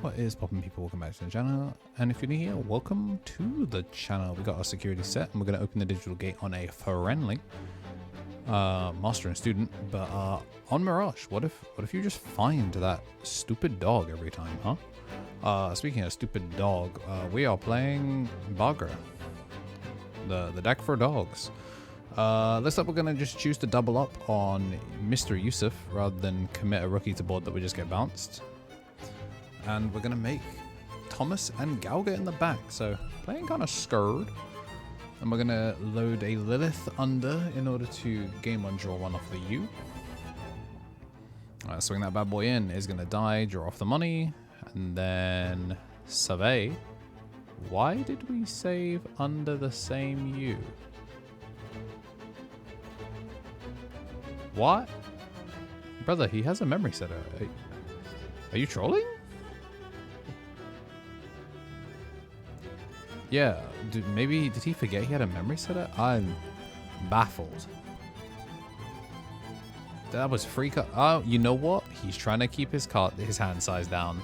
What is poppin', people? Welcome back to the channel, and if you're new here, welcome to the channel. We got our security set and we're going to open the digital gate on a friendly master and student, but on Mirage. What if you just find that stupid dog every time, huh? Speaking of stupid dog, we are playing Bagra, the deck for dogs. Looks like we're going to just choose to double up on Mr. Yusuf rather than commit a rookie to board that we just get bounced. And we're going to make Thomas and Gaoga in the back, so playing kind of scared. And we're going to load a Lilith under in order to game one, draw one off the U. Swing that bad boy in, is going to die, draw off the money, and then survey. Why did we save under the same U? What? Brother, he has a memory setter. Are you trolling? Yeah, did he forget he had a memory setter? I'm baffled. That was free cut. Oh, you know what? He's trying to keep his hand size down.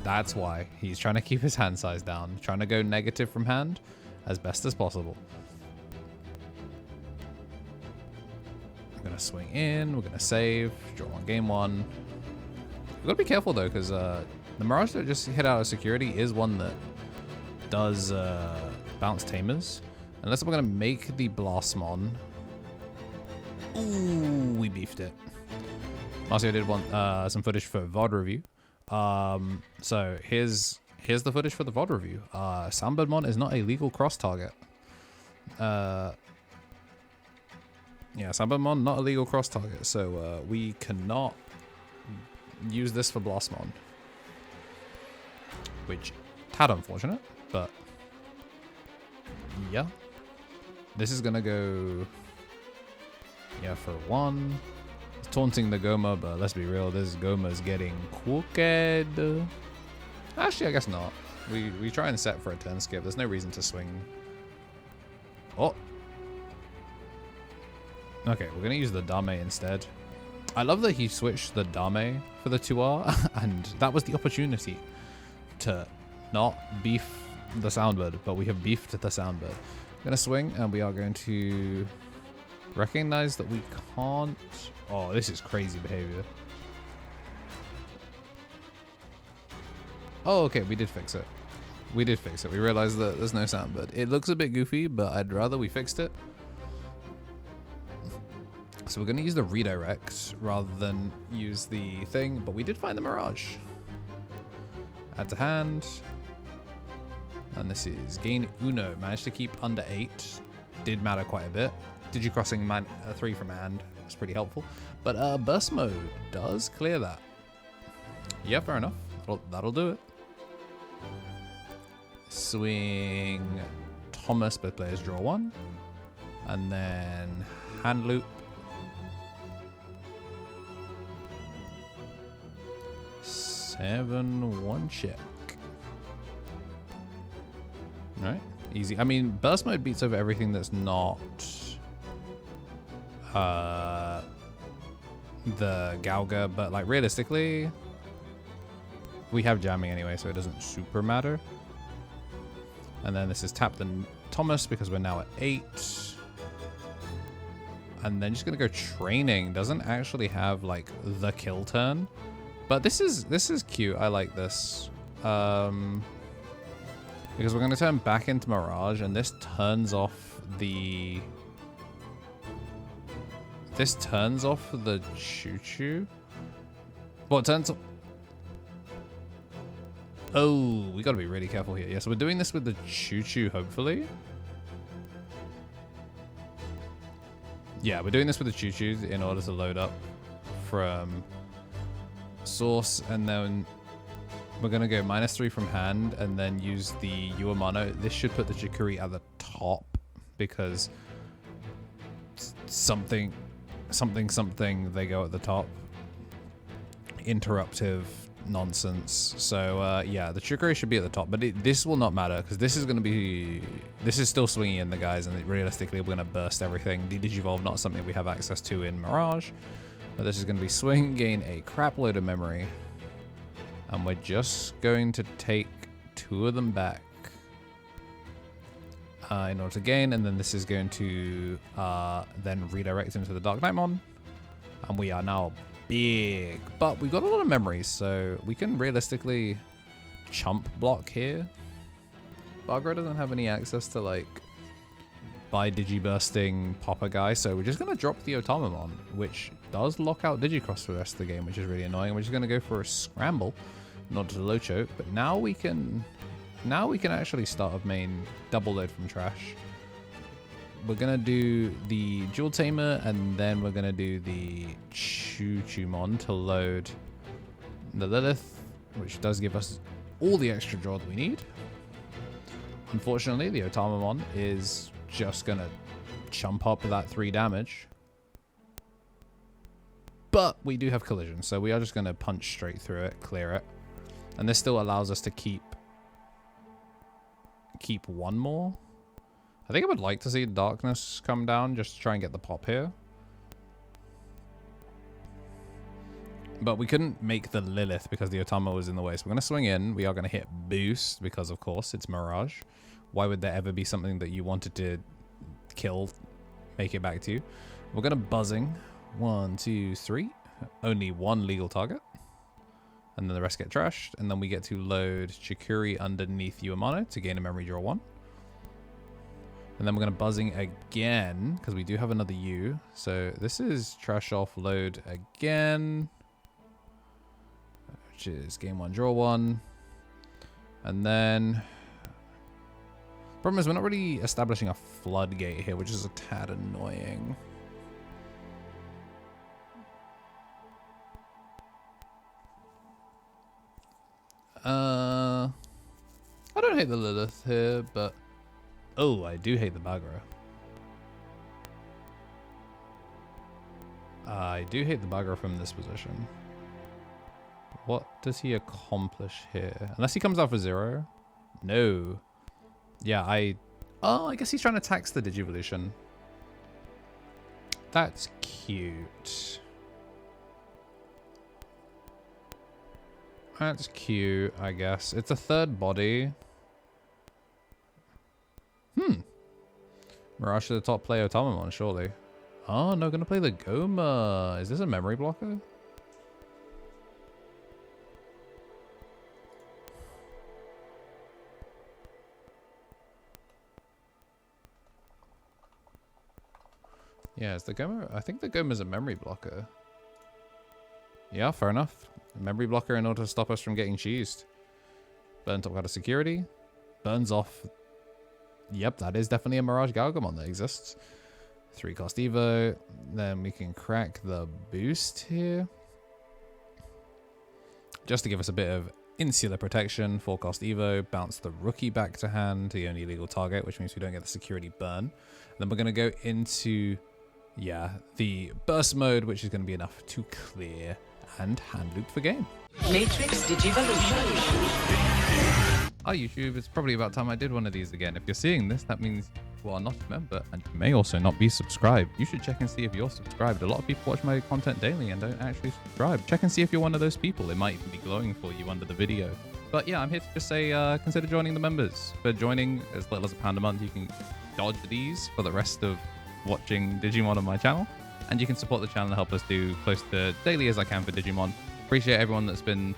That's why. He's trying to keep his hand size down. Trying to go negative from hand as best as possible. We're going to swing in. We're going to save. Draw on game one. We've got to be careful, though, because the Mirage that just hit out of security is one that does bounce tamers. Unless we're going to make the Blastmon. Ooh, we beefed it. Marcio did want some footage for VOD review. So here's the footage for the VOD review. Soundbirdmon is not a legal cross target. Yeah, Soundbirdmon not a legal cross target, so we cannot use this for Blastmon, which tad unfortunate, but yeah, this is gonna go for one. It's taunting the Goma, but let's be real, this Goma is getting crooked. Actually, I guess not. We try and set for a turn skip. There's no reason to swing. Oh. Okay, we're gonna use the Dame instead. I love that he switched the Dame for the 2R, and that was the opportunity to not beef the Soundbird, but we have beefed the Soundbird. We're gonna swing, and we are going to recognize that we can't. Oh, this is crazy behavior. Oh, okay, we did fix it. We did fix it. We realized that there's no Soundbird. It looks a bit goofy, but I'd rather we fixed it. So we're going to use the redirect rather than use the thing, but we did find the Mirage. Add to hand. And this is gain Uno. Managed to keep under 8. Did matter quite a bit. Digicrossing 3 from hand was pretty helpful. But burst mode does clear that. Yeah, fair enough. That'll do it. Swing Thomas, both players draw 1. And then hand loop. 7-1 check. Alright, easy. I mean, burst mode beats over everything that's not the Gaoga, but like realistically, we have jamming anyway, so it doesn't super matter. And then this is tap the Thomas because we're now at 8. And then just gonna go training. Doesn't actually have like the kill turn. But this is cute. I like this. Because we're going to turn back into Mirage, and this turns off the... This turns off the choo-choo? Well, it turns off... Oh, we got to be really careful here. Yeah, so we're doing this with the choo-choo, hopefully. Yeah, we're doing this with the choo-choo in order to load up from source, and then we're gonna go -3 from hand and then use the Uemano. This should put the Jikuri at the top because something they go at the top. Interruptive nonsense. So yeah, the Jikuri should be at the top, but this will not matter because this is still swinging in the guys, and realistically we're gonna burst everything. The Digivolve not something we have access to in Mirage. But this is going to be swing, gain a crap load of memory. And we're just going to take 2 of them back in order to gain. And then this is going to then redirect into the Dark Knightmon. And we are now big. But we've got a lot of memories, so we can realistically chump block here. Bagra doesn't have any access to, like, buy Digibursting Popper guy, so we're just going to drop the Otamamon, which does lock out Digicross for the rest of the game, which is really annoying. We're just going to go for a scramble, not to low choke, but now we can actually start a main double load from trash. We're going to do the Jewel Tamer, and then we're going to do the Choo-Choo-mon to load the Lilith, which does give us all the extra draw that we need. Unfortunately, the Otamamon is just going to chump up that 3 damage. But we do have collision, so we are just going to punch straight through it, clear it. And this still allows us to keep 1 more. I think I would like to see Darkness come down just to try and get the pop here. But we couldn't make the Lilith because the Otama was in the way. So we're going to swing in. We are going to hit Boost because, of course, it's Mirage. Why would there ever be something that you wanted to kill, make it back to you? We're going to Buzzing. 1, 2, 3. Only 1 legal target. And then the rest get trashed. And then we get to load Chikuri underneath Uemano to gain a memory draw 1. And then we're going to Buzzing again because we do have another U. So this is trash off load again, which is game 1, draw 1. And then problem is we're not really establishing a floodgate here, which is a tad annoying. I don't hate the Lilith here, but oh, I do hate the Bagra. I do hate the Bagra from this position. What does he accomplish here? Unless he comes out for 0. No. Yeah, I guess he's trying to tax the Digivolution. That's cute. That's cute, I guess. It's a 3rd body. Mirage to the top play Otamamon, surely. Oh, no, gonna play the Goma. Is this a memory blocker? Yeah, is the Goma? I think the Goma's a memory blocker. Yeah, fair enough. A memory blocker in order to stop us from getting cheesed. Burn top card of security. Burns off. Yep, that is definitely a Mirage Gaogamon that exists. 3 cost Evo. Then we can crack the boost here. Just to give us a bit of insular protection. 4 cost Evo. Bounce the rookie back to hand. The only legal target, which means we don't get the security burn. Then we're going to go into, yeah, the burst mode, which is going to be enough to clear and hand loop for game. Matrix Digivolution. Hi YouTube, it's probably about time I did one of these again. If you're seeing this, that means you are not a member and you may also not be subscribed. You should check and see if you're subscribed. A lot of people watch my content daily and don't actually subscribe. Check and see if you're one of those people. It might even be glowing for you under the video. But yeah, I'm here to just say consider joining the members. For joining as little as £1 a month, you can dodge these for the rest of watching Digimon on my channel. And you can support the channel and help us do close to daily as I can for Digimon. Appreciate everyone that's been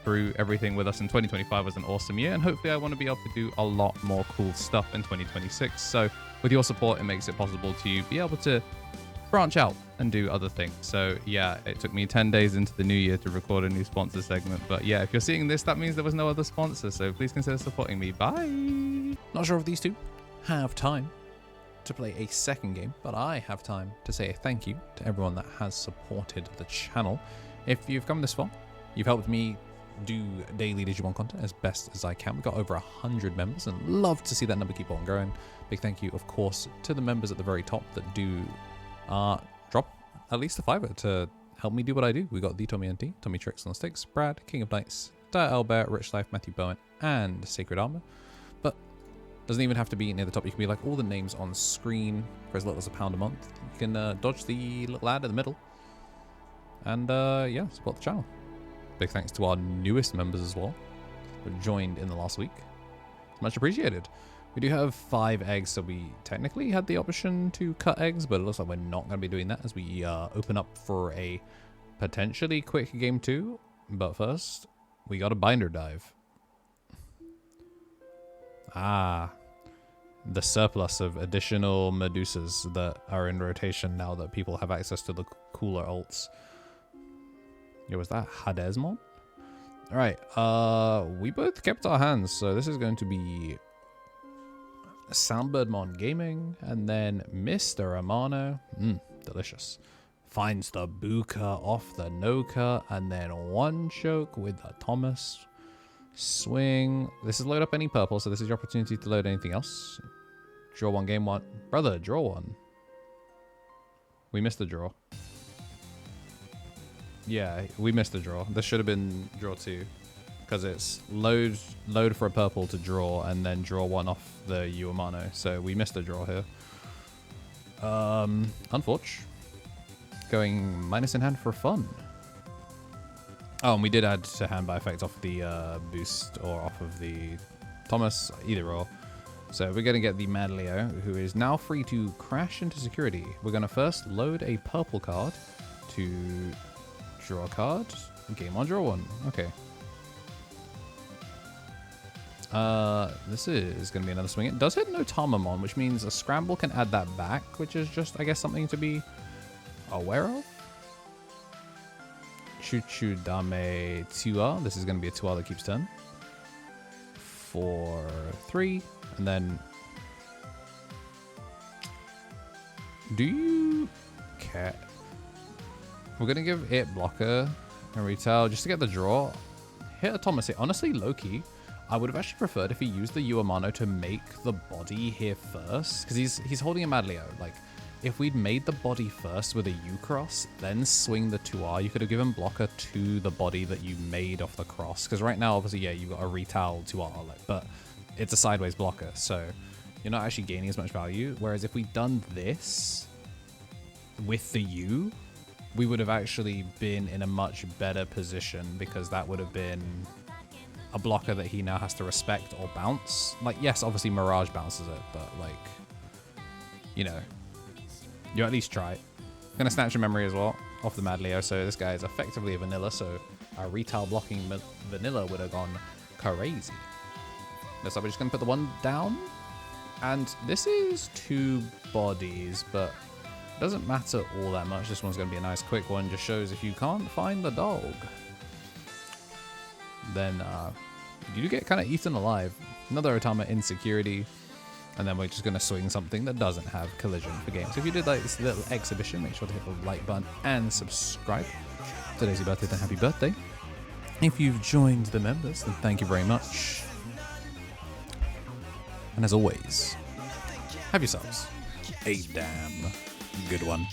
through everything with us in 2025 was an awesome year, and hopefully I want to be able to do a lot more cool stuff in 2026. So with your support, it makes it possible to be able to branch out and do other things. So yeah, it took me 10 days into the new year to record a new sponsor segment, but yeah, if you're seeing this, that means there was no other sponsor, so please consider supporting me. Bye. Not sure if these two have time to play a second game, but I have time to say a thank you to everyone that has supported the channel. If you've come this far, you've helped me do daily Digimon content as best as I can. We've got over 100 members and love to see that number keep on growing. Big thank you, of course, to the members at the very top that do drop at least a $5 to help me do what I do. We got the Tommy NT, Tommy Tricks on Sticks, Brad, King of Knights, Dire Albert, Rich Life, Matthew Bowen, and Sacred Armour. But doesn't even have to be near the top. You can be like all the names on screen for as little as £1 a month. You can dodge the little ad in the middle and yeah, support the channel. Big thanks to our newest members as well, who joined in the last week. Much appreciated. We do have 5 eggs, so we technically had the option to cut eggs, but it looks like we're not going to be doing that as we open up for a potentially quick game 2. But first, we got a binder dive. Ah, the surplus of additional Medusas that are in rotation now that people have access to the cooler alts. Yo, was that Hadesmon? Alright, we both kept our hands, so this is going to be Soundbirdmon Gaming, and then Mr. Amano, delicious, finds the Buka off the no-cut, and then one choke with a Thomas. Swing. This is load up any purple, so this is your opportunity to load anything else. Draw 1, game 1. Brother, draw 1. We missed the draw. Yeah, we missed the draw. This should have been draw 2. Because it's load for a purple to draw and then draw 1 off the Uamano. So we missed the draw here. Unfortunate. Going minus in hand for fun. Oh, and we did add to hand by effect off the boost or off of the Thomas, either or. So we're going to get the Mad Leo, who is now free to crash into security. We're going to first load a purple card to draw a card. Game on, draw 1. Okay. This is going to be another swing. It does hit no Tamamon, which means a scramble can add that back, which is just, I guess, something to be aware of. Choo Dame 2R. This is going to be a 2R that keeps turn. 4, 3. And then... Do you care? We're going to give it blocker and retail just to get the draw. Hit a Thomas here. Honestly, low-key, I would have actually preferred if he used the Uamano to make the body here first. Because he's holding a Mad Leo. Like, if we'd made the body first with a U-cross, then swing the 2R, you could have given blocker to the body that you made off the cross. Because right now, obviously, yeah, you've got a retail 2R, like, but it's a sideways blocker. So you're not actually gaining as much value. Whereas if we'd done this with the U, we would have actually been in a much better position because that would have been a blocker that he now has to respect or bounce. Like, yes, obviously Mirage bounces it, but like, you know, you at least try it. I'm gonna snatch a memory as well off the Mad Leo, so this guy is effectively a vanilla, so our retail blocking vanilla would have gone crazy. So we're just gonna put the 1 down, and this is 2 bodies, but it doesn't matter all that much. This one's gonna be a nice quick one, just shows if you can't find the dog, then you do get kind of eaten alive. Another Otama insecurity. And then we're just going to swing something that doesn't have collision for games. So if you did like this little exhibition, make sure to hit the like button and subscribe. Today's your birthday, then happy birthday. If you've joined the members, then thank you very much. And as always, have yourselves a damn good one.